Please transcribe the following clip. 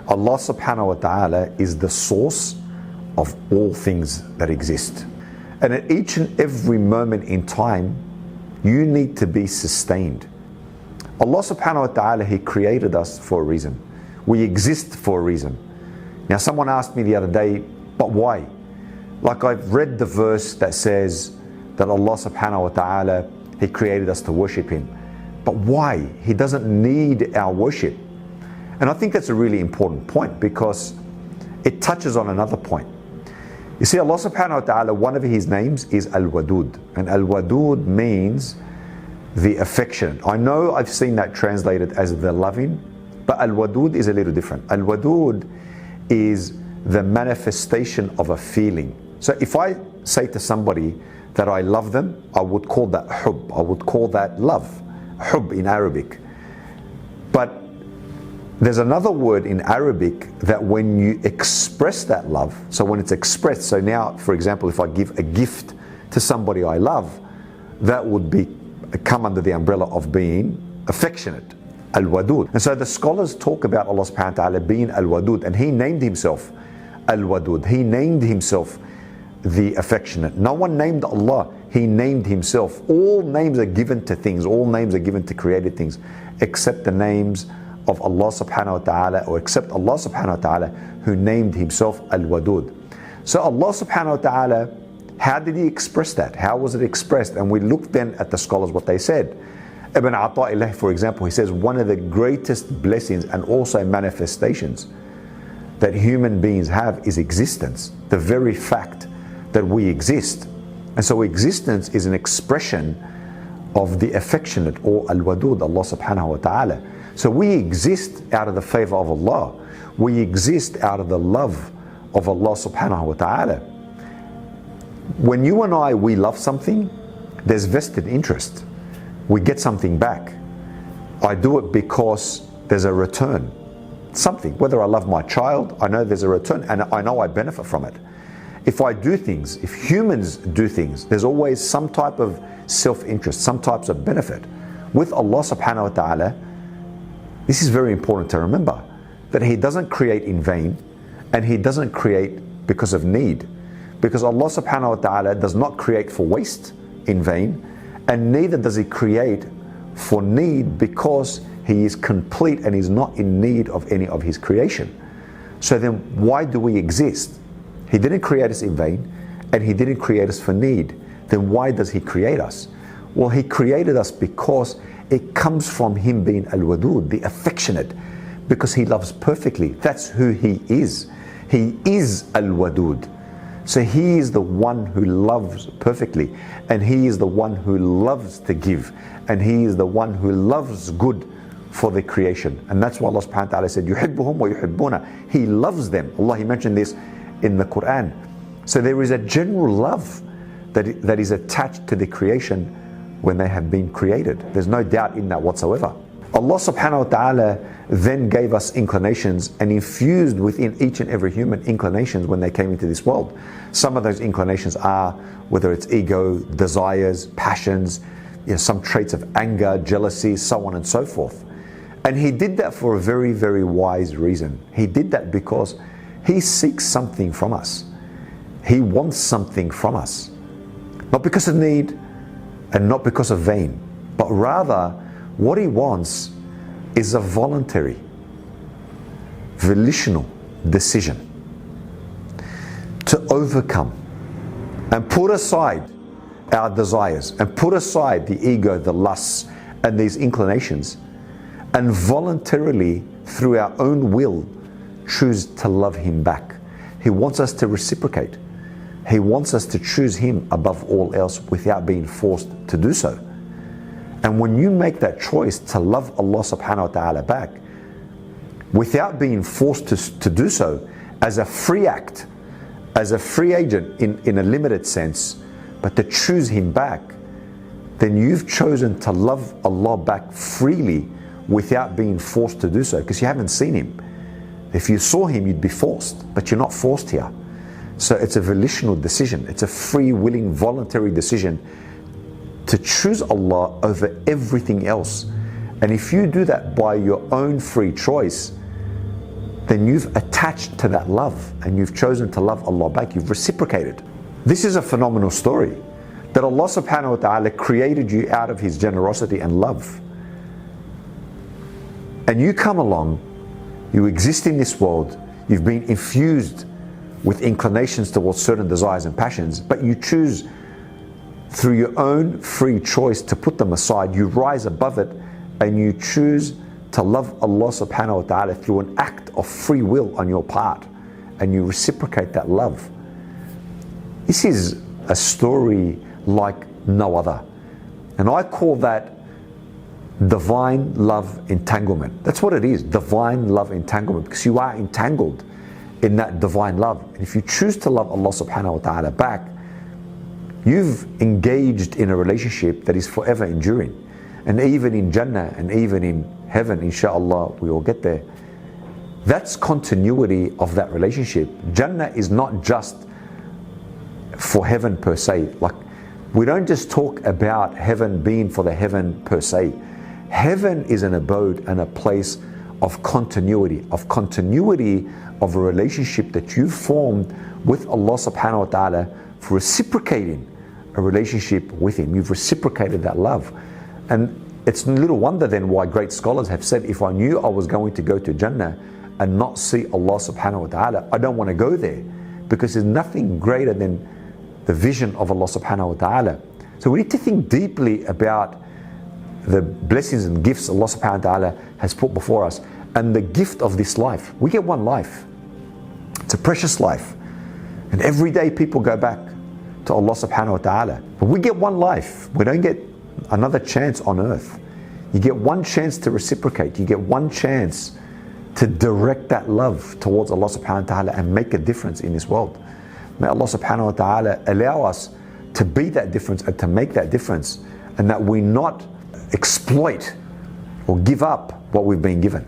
Allah subhanahu wa ta'ala is the source of all things that exist. And at each and every moment in time, you need to be sustained. Allah subhanahu wa ta'ala, He created us for a reason. We exist for a reason. Now someone asked me the other day, but why? Like I've read the verse that says that Allah subhanahu wa ta'ala, He created us to worship Him. But why? He doesn't need our worship. And I think that's a really important point because it touches on another point. You see, Allah subhanahu wa ta'ala, one of His names is Al-Wadud. And Al-Wadud means the affectionate. I know I've seen that translated as the loving, but Al-Wadud is a little different. Al-Wadud is the manifestation of a feeling. So if I say to somebody that I love them, I would call that hub. I would call that love. Hub in Arabic. But there's another word in Arabic that when you express that love, so when it's expressed, so now, for example, if I give a gift to somebody I love, that would come under the umbrella of being affectionate, Al-Wadud. And so the scholars talk about Allah subhanahu wa ta'ala being Al-Wadud, and He named Himself Al-Wadud. He named Himself the affectionate. No one named Allah, He named Himself. All names are given to things, all names are given to created things, except the names of Allah subhanahu wa ta'ala, or except Allah subhanahu wa ta'ala, who named Himself Al-Wadud. So Allah subhanahu wa ta'ala, how did He express that? How was it expressed? And we look then at the scholars, what they said. Ibn Ata'illah, for example, he says one of the greatest blessings and also manifestations that human beings have is existence. The very fact that we exist. And so existence is an expression of the affectionate, or Al-Wadud, Allah subhanahu wa ta'ala. So we exist out of the favor of Allah. We exist out of the love of Allah subhanahu wa ta'ala. When you and I, we love something, there's vested interest. We get something back. I do it because there's a return. Something, whether I love my child, I know there's a return and I know I benefit from it. If I do things, if humans do things, there's always some type of self-interest, some types of benefit. With Allah subhanahu wa ta'ala, this is very important to remember, that He doesn't create in vain and He doesn't create because of need. Because Allah subhanahu wa ta'ala does not create for waste in vain, and neither does He create for need, because He is complete and He's not in need of any of His creation. So then why do we exist? He didn't create us in vain and He didn't create us for need. Then why does He create us? Well, He created us because it comes from Him being Al-Wadud, the affectionate, because He loves perfectly. That's who He is. He is Al-Wadud. So He is the one who loves perfectly, and He is the one who loves to give, and He is the one who loves good for the creation. And that's why Allah subhanahu wa ta'ala said, يُحِبُّهُمْ وَيُحِبُّونَ. He loves them. Allah, He mentioned this in the Quran. So there is a general love that is attached to the creation when they have been created. There's no doubt in that whatsoever. Allah subhanahu wa ta'ala then gave us inclinations and infused within each and every human inclinations when they came into this world. Some of those inclinations are, whether it's ego, desires, passions, some traits of anger, jealousy, so on and so forth. And He did that for a very, very wise reason. He did that because He seeks something from us. He wants something from us. Not because of need and not because of vain, but rather what He wants is a voluntary, volitional decision to overcome and put aside our desires and put aside the ego, the lusts and these inclinations, and voluntarily, through our own will, choose to love Him back. He wants us to reciprocate. He wants us to choose Him above all else without being forced to do so. And when you make that choice to love Allah subhanahu wa ta'ala back, without being forced to do so, as a free act, as a free agent in a limited sense, but to choose Him back, then you've chosen to love Allah back freely without being forced to do so, because you haven't seen Him. If you saw Him, you'd be forced, but you're not forced here. So it's a volitional decision. It's a free, willing, voluntary decision to choose Allah over everything else. And if you do that by your own free choice, then you've attached to that love and you've chosen to love Allah back. You've reciprocated. This is a phenomenal story, that Allah subhanahu wa ta'ala created you out of His generosity and love. And you come along, you exist in this world, you've been infused with inclinations towards certain desires and passions, but you choose through your own free choice to put them aside. You rise above it and you choose to love Allah subhanahu wa ta'ala through an act of free will on your part, and you reciprocate that love. This is a story like no other, and I call that divine love entanglement. That's what it is, divine love entanglement, because you are entangled in that divine love. And if you choose to love Allah subhanahu wa ta'ala back, you've engaged in a relationship that is forever enduring. And even in Jannah and even in heaven, inshallah, we will get there. That's continuity of that relationship. Jannah is not just for heaven per se. Like, we don't just talk about heaven being for the heaven per se. Heaven is an abode and a place of continuity of a relationship that you formed with Allah subhanahu wa ta'ala for reciprocating a relationship with Him. You've reciprocated that love. And it's little wonder then why great scholars have said, if I knew I was going to go to Jannah and not see Allah subhanahu wa ta'ala, I don't want to go there, because there's nothing greater than the vision of Allah subhanahu wa ta'ala. So we need to think deeply about the blessings and gifts Allah subhanahu wa ta'ala has put before us, and the gift of this life. We get one life. It's a precious life. And every day people go back to Allah subhanahu wa ta'ala. But we get one life. We don't get another chance on earth. You get one chance to reciprocate. You get one chance to direct that love towards Allah subhanahu wa ta'ala and make a difference in this world. May Allah subhanahu wa ta'ala allow us to be that difference and to make that difference, and that we not exploit or give up what we've been given.